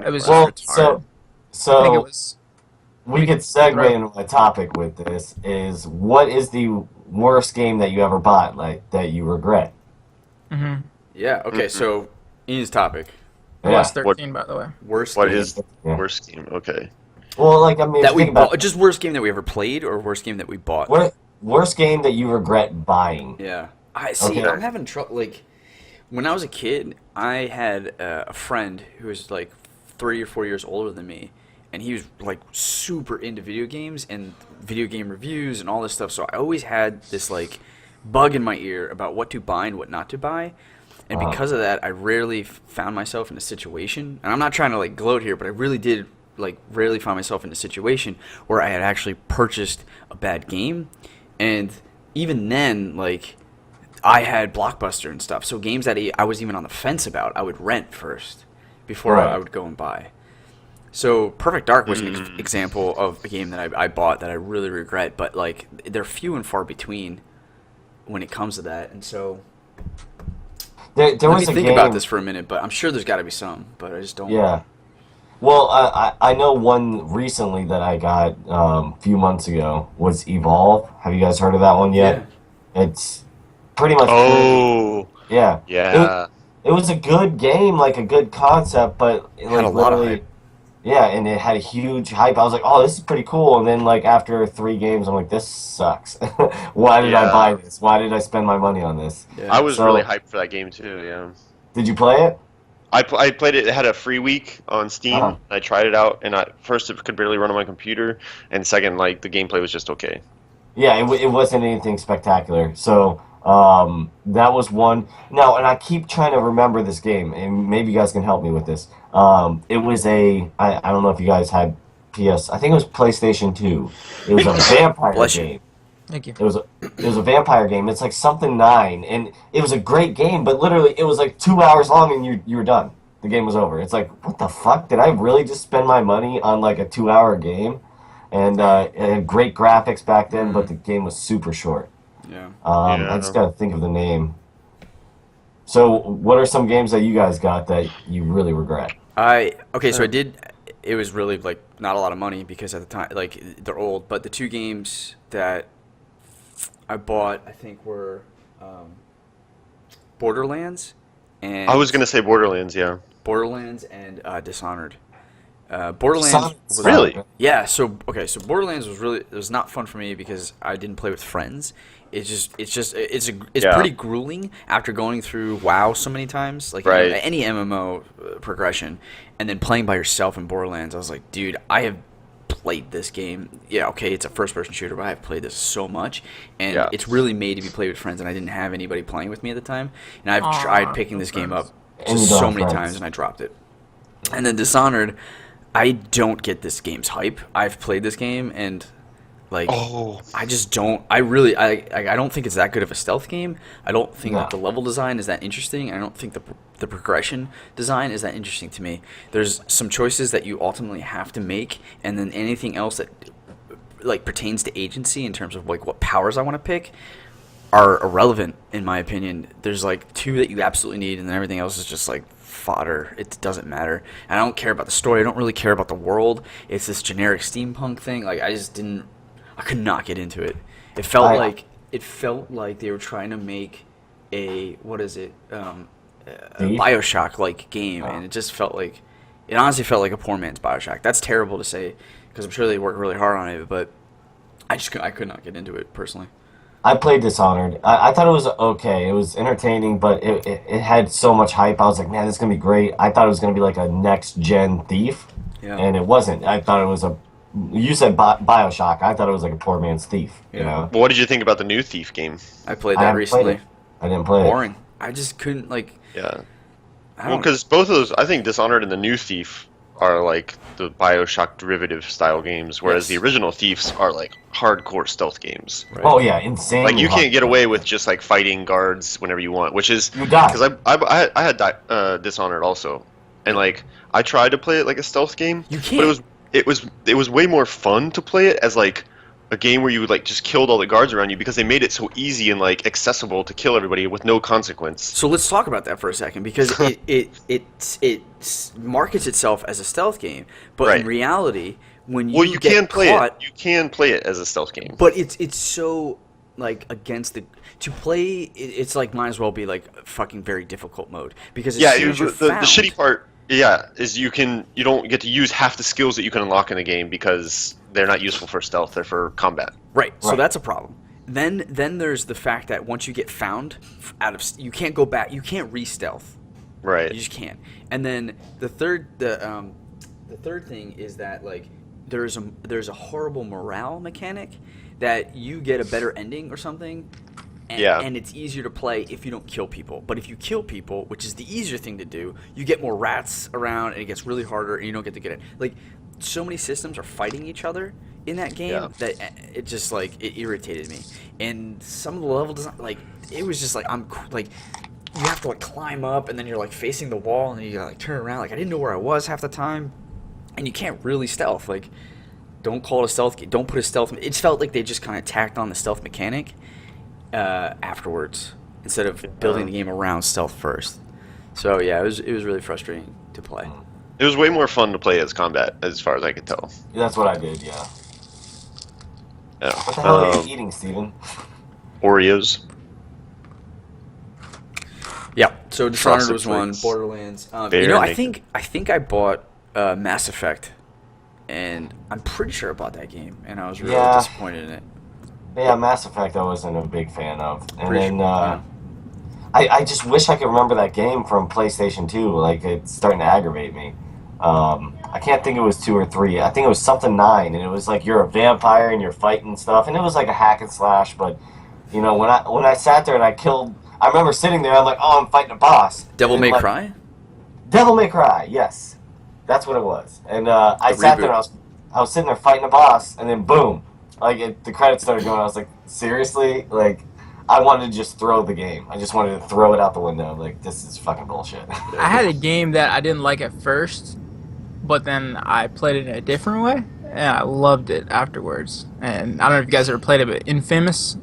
It was just Well, retarded. I think it so was. we could segue into a topic with this. Is what is the worst game that you ever bought, like that you regret? Mm-hmm. Yeah. Okay. Mm-mm. So Ian's topic. It was Yeah. What 13, by the way. Worst what game is Yeah. worst game? Okay. Well, like I mean, if that you we think about bought. Just worst game that we ever played, or worst game that we bought. worst game that you regret buying. Yeah. I see. Okay. I'm having trouble. Like when I was a kid, I had a friend who was like 3 or 4 years older than me, and he was like super into video games and video game reviews and all this stuff. So I always had this like bug in my ear about what to buy and what not to buy. And because of that, I rarely found myself in a situation, and I'm not trying to like gloat here, but I really did like rarely find myself in a situation where I had actually purchased a bad game. And even then, like I had Blockbuster and stuff, so games that I was even on the fence about, I would rent first before Right. I would go and buy. So Perfect Dark was an example of a game that I bought that I really regret, but like they're few and far between when it comes to that. And so There let was me a think game. about this for a minute, but I'm sure there's got to be some, but I just don't. Yeah. Well, I know one recently that I got a few months ago was Evolve. Have you guys heard of that one yet? It's pretty much Oh, yeah. yeah. It was a good game, like a good concept, but Had like a lot of literally, hype. yeah, and it had a huge hype. I was like, oh, this is pretty cool. And then like after 3 games, I'm like, this sucks. Why did I Yeah. buy this? Why did I spend my money on this? Yeah. I was So- really hyped for that game too. Yeah. Did you play it? I played it. It had a free week on Steam. Uh-huh. I tried it out, and first it could barely run on my computer, and second, like the gameplay was just okay. Yeah, it wasn't anything spectacular. So that was one. Now, and I keep trying to remember this game, and maybe you guys can help me with this. It was I don't know if you guys had PS. I think it was PlayStation 2. It was a vampire Bless you. game. Thank you. It was a vampire game. It's like something 9, and it was a great game. But literally, it was like 2 hours long, and you were done. The game was over. It's like, what the fuck? Did I really just spend my money on like a 2-hour game? And it had great graphics back then, but the game was super short. Yeah. I just gotta think of the name. So, what are some games that you guys got that you really regret? So I did. It was really like not a lot of money because at the time, like they're old. But the two games that I bought, I think, were Borderlands and I was gonna say Borderlands. Yeah. Borderlands and Dishonored. Borderlands Dishonored was Really? Yeah, so Borderlands it was not fun for me because I didn't play with friends. It's Yeah. pretty grueling after going through WoW so many times, like Right. any MMO progression, and then playing by yourself in Borderlands. I was like, dude, I have played this game. Yeah, okay, it's a first-person shooter, but I've played this so much, and Yeah. it's really made to be played with friends, and I didn't have anybody playing with me at the time, and I've Aw, tried picking no this game friends. up And you just don't so have many friends. times, and I dropped it. And then Dishonored, I don't get this game's hype. I've played this game and like Oh. I just don't. I don't think it's that good of a stealth game. I don't think that No. the level design is that interesting. I don't think the progression design is that interesting to me. There's some choices that you ultimately have to make, and then anything else that like pertains to agency in terms of like what powers I want to pick are irrelevant in my opinion. There's like two that you absolutely need, and then everything else is just like fodder. It doesn't matter. And I don't care about the story. I don't really care about the world. It's this generic steampunk thing. Like I could not get into it. It felt like they were trying to make a a Thief? BioShock like game, and it honestly felt like a poor man's BioShock. That's terrible to say because I'm sure they worked really hard on it, but I could not get into it personally. I played Dishonored. I thought it was okay. It was entertaining, but it had so much hype. I was like, man, this is going to be great. I thought it was going to be like a next-gen Thief, Yeah. and it wasn't. I thought it was you said BioShock. I thought it was like a poor man's Thief, you Yeah. know? Well, what did you think about the new Thief game? I played I that haven't recently. played it. I didn't play it. Boring. I just couldn't like. Yeah. I Well, don't. because both of those, I think Dishonored and the new Thief are like the BioShock derivative style games, whereas Yes. the original Thieves are like hardcore stealth games. Right. Oh, yeah, insane. Like you can't get away with just like fighting guards whenever you want, which is You die. because I had Dishonored also, and like I tried to play it like a stealth game, You but can't. it was way more fun to play it as like a game where you like just killed all the guards around you because they made it so easy and like accessible to kill everybody with no consequence. So let's talk about that for a second, because it markets itself as a stealth game, but in reality, when you get caught, you can play it as a stealth game. But it's so like against the to play. It's like might as well be like a fucking very difficult mode, because the shitty part. Yeah, is you don't get to use half the skills that you can unlock in the game because they're not useful for stealth, they're for combat. Right. So that's a problem. Then there's the fact that once you get found you can't go back, you can't re-stealth. Right. You just can't. And then the third thing is that like there's a horrible morale mechanic that you get a better ending or something. And it's easier to play if you don't kill people. But if you kill people, which is the easier thing to do, you get more rats around, and it gets really harder, and you don't get to get it. Like, so many systems are fighting each other in that game that it just, like, it irritated me. And some of the level design, like, it was just, like, you have to, like, climb up, and then you're, like, facing the wall, and then you gotta, like, turn around. Like, I didn't know where I was half the time. And you can't really stealth. Like, don't call it a stealth game. Don't put a stealth. It felt like they just kind of tacked on the stealth mechanic afterwards, instead of building the game around stealth first. So yeah, it was really frustrating to play. It was way more fun to play as combat, as far as I could tell. That's what I did, yeah. What the hell are you eating, Steven? Oreos. Yeah, so Dishonored was one, Borderlands. I think I bought Mass Effect, and I'm pretty sure I bought that game, and I was really disappointed in it. Yeah, Mass Effect I wasn't a big fan of. And then I just wish I could remember that game from PlayStation 2. Like, it's starting to aggravate me. I can't think it was 2 or 3. I think it was something 9, and it was like you're a vampire and you're fighting stuff, and it was like a hack and slash. But you know, when I sat there and I remember sitting there. I'm like, oh, I'm fighting a boss. Devil May Cry. Devil May Cry, yes, that's what it was. And I sat there and I was sitting there fighting a boss, and then boom. Like, the credits started going, I was like, seriously? Like, I wanted to just throw the game. I just wanted to throw it out the window. Like, this is fucking bullshit. I had a game that I didn't like at first, but then I played it in a different way, and I loved it afterwards. And I don't know if you guys ever played it, but Infamous?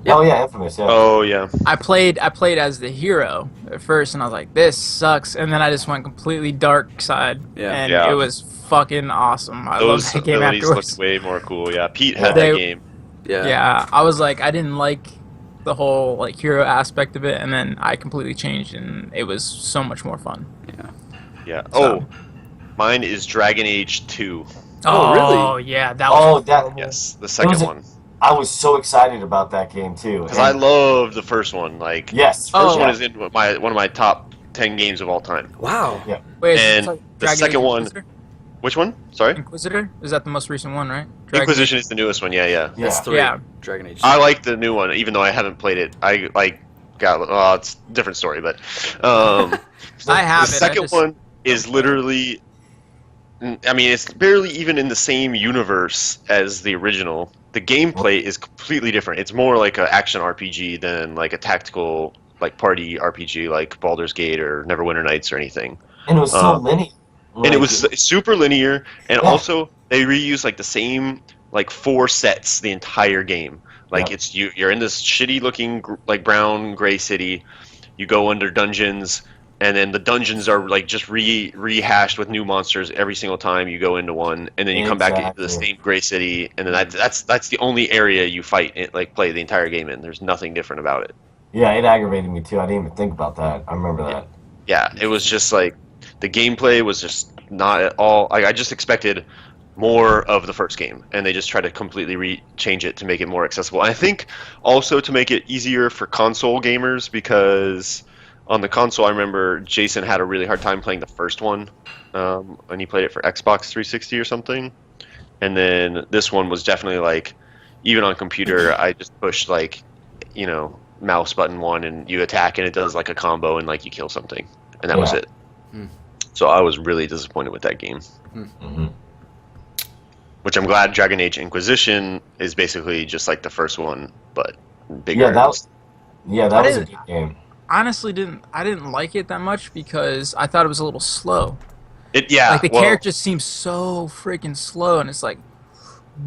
Yep. Oh, yeah, Infamous, yeah. Oh, yeah. I played as the hero at first, and I was like, this sucks. And then I just went completely dark side, and it was fucking awesome. I love that game afterwards. Looked way more cool. Yeah, Pete had that game. Yeah, I was like, I didn't like the whole like hero aspect of it, and then I completely changed, and it was so much more fun. Yeah. So. Mine is Dragon Age 2. Oh, really? Oh, yeah, that was horrible. Yes, the second one. I was so excited about that game too. Because I loved the first one. Like, yes, first one is in one of my top 10 games of all time. Wow. Yeah. Wait, and the second one. Which one? Sorry? Inquisitor? Is that the most recent one, right? Inquisition is the newest one, yeah. That's 3. Yeah. Dragon Age 2. I like the new one, even though I haven't played it. It's a different story, but I have the second one is literally, I mean, it's barely even in the same universe as the original. The gameplay is completely different. It's more like an action RPG than like a tactical like party RPG like Baldur's Gate or Neverwinter Nights or anything. And it was so linear. And it was super linear, and also they reuse like the same like 4 sets the entire game. Like it's you're in this shitty looking like brown gray city. You go under dungeons, and then the dungeons are like just rehashed with new monsters every single time you go into one, and then you come back into the same gray city, and then that's the only area you fight like play the entire game in. There's nothing different about it. Yeah, it aggravated me too. I didn't even think about that. I remember that. Yeah, it was just like the gameplay was just not at all. Like, I just expected more of the first game, and they just tried to completely change it to make it more accessible. And I think also to make it easier for console gamers, because on the console I remember Jason had a really hard time playing the first one when he played it for Xbox 360 or something, and then this one was definitely like, even on computer I just pushed like, you know, mouse button 1 and you attack and it does like a combo and like you kill something, and that was it. So I was really disappointed with that game. Which I'm glad Dragon Age Inquisition is basically just like the first one, but bigger. Yeah, that was a good game. Honestly, I didn't like it that much because I thought it was a little slow. Like the characters seem so freaking slow, and it's like,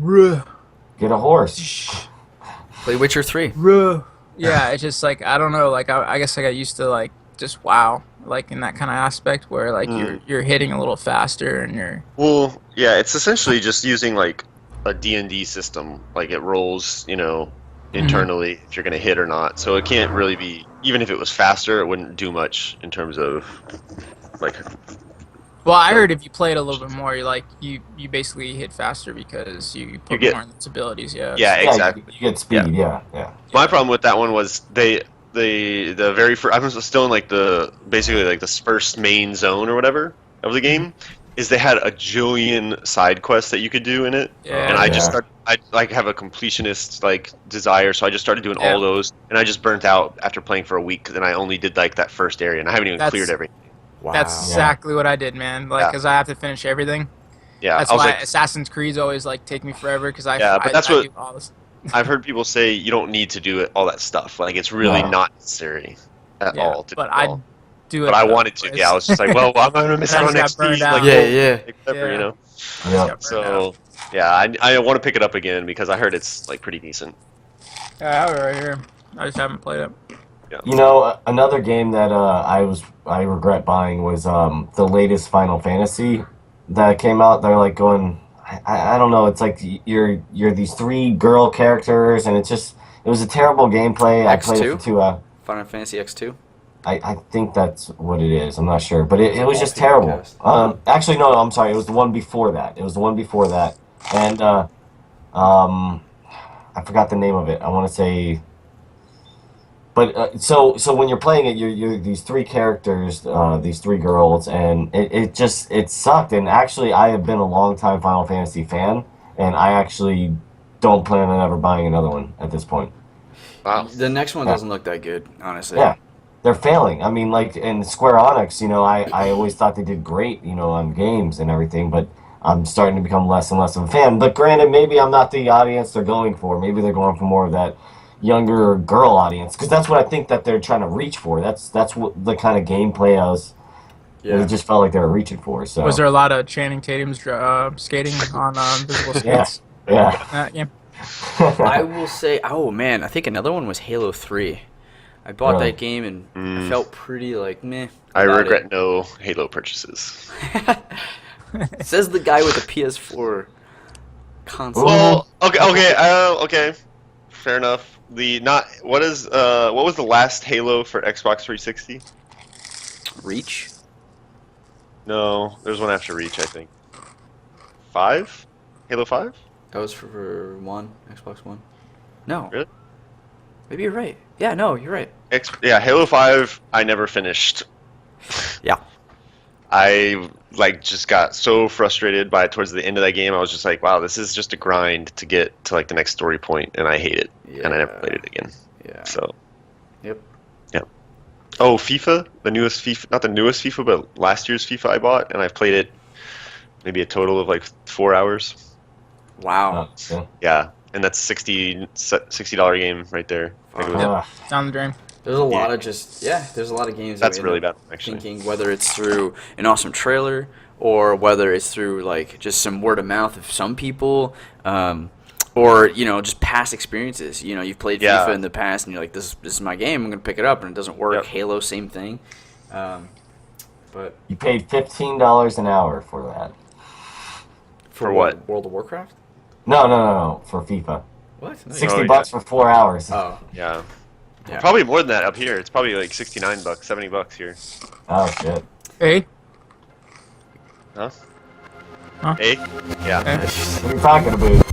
bruh. Get a horse. Play Witcher 3. Yeah, it's just like I don't know. Like I guess I got used to like just WoW, like in that kind of aspect where like you're hitting a little faster and you're. Well, yeah, it's essentially just using like a D&D system. Like it rolls, internally if you're going to hit or not. So it can't really be, even if it was faster, it wouldn't do much in terms of like. Well, I heard if you play it a little bit more, you basically hit faster because you put get- more in its abilities. Yeah. Yeah, Yeah, exactly. you get speed. Yeah. My problem with that one was the very first. I'm still in like basically like the first main zone or whatever of the game. Is they had a jillion side quests that you could do in it, Yeah. and I just started. I like have a completionist like desire, so I just started doing all those, and I just burnt out after playing for a week because then I only did like that first area, and I haven't even cleared everything. Wow. That's exactly what I did, man. Like, because I have to finish everything. Yeah, That's I was why like, Assassin's Creed's always like take me forever because I Yeah, but that's I what- do all this. I've heard people say you don't need to do all that stuff. Like it's really No. not necessary at all. To But do I all. do it. But I though. wanted to. Yeah, I was just like, well, I'm gonna miss I out on just got XP. burned Like, out. Yeah. whatever, Yeah. you know. I Yeah. just got burned So out. yeah, I want to pick it up again because I heard it's like pretty decent. Yeah, I have it right here. I just haven't played it. Yeah. Another game that I regret buying was the latest Final Fantasy that came out. They're like going, I don't know. It's like you're these three girl characters, and it was a terrible gameplay. I played it X2? for 2 hours. Final Fantasy X2. I think that's what it is. I'm not sure, but it was just All-female terrible. cast. Actually, no, I'm sorry. It was the one before that. And I forgot the name of it. I want to say. But so when you're playing it, you're these three characters, these three girls, and it sucked. And actually, I have been a long-time Final Fantasy fan, and I actually don't plan on ever buying another one at this point. Wow. The next one doesn't look that good, honestly. Yeah, they're failing. I mean, like in Square Enix, I always thought they did great, on games and everything, but I'm starting to become less and less of a fan. But granted, maybe I'm not the audience they're going for. Maybe they're going for more of that younger girl audience, because that's what I think that they're trying to reach for. That's what the kind of gameplay it just felt like they were reaching for. So Was there a lot of Channing Tatum's skating on visible skates? Yeah. in that game? I will say, oh man, I think another one was Halo 3. I bought Really? that game and I felt pretty like meh. I about regret no Halo purchases. It. Says the guy with the PS4 console. Well, okay. Fair enough. What was the last Halo for Xbox 360? Reach? No, there's one after Reach, I think. 5? Halo 5? That was for Xbox One. No. Really? Maybe you're right. Yeah, no, you're right. Yeah, Halo 5 I never finished. Yeah. I just got so frustrated by towards the end of that game. I was just like, wow, this is just a grind to get to like the next story point, and I hate it. And I never played it again. Yeah. So. Yep. Oh, FIFA, the newest FIFA, not the newest FIFA, but last year's FIFA I bought, and I've played it maybe a total of like 4 hours. Wow. Yeah, and that's $60 game right there. Like, it was- Down the drain. There's a lot of there's a lot of games That's that we really end up bad, actually. thinking whether it's through an awesome trailer or whether it's through like just some word of mouth of some people, or just past experiences. You've played FIFA in the past and you're like, this is my game. I'm gonna pick it up, and it doesn't work. Yep. Halo, same thing. But You paid $15 an hour for that. For what? World of Warcraft? No, for FIFA. What? No, 60 yeah. bucks for 4 hours. Oh, Yeah. yeah. Probably more than that up here. It's probably like $69, $70 here. Oh shit. Hey. Huh? Huh? Hey? Yeah. Hey. What are you talking about?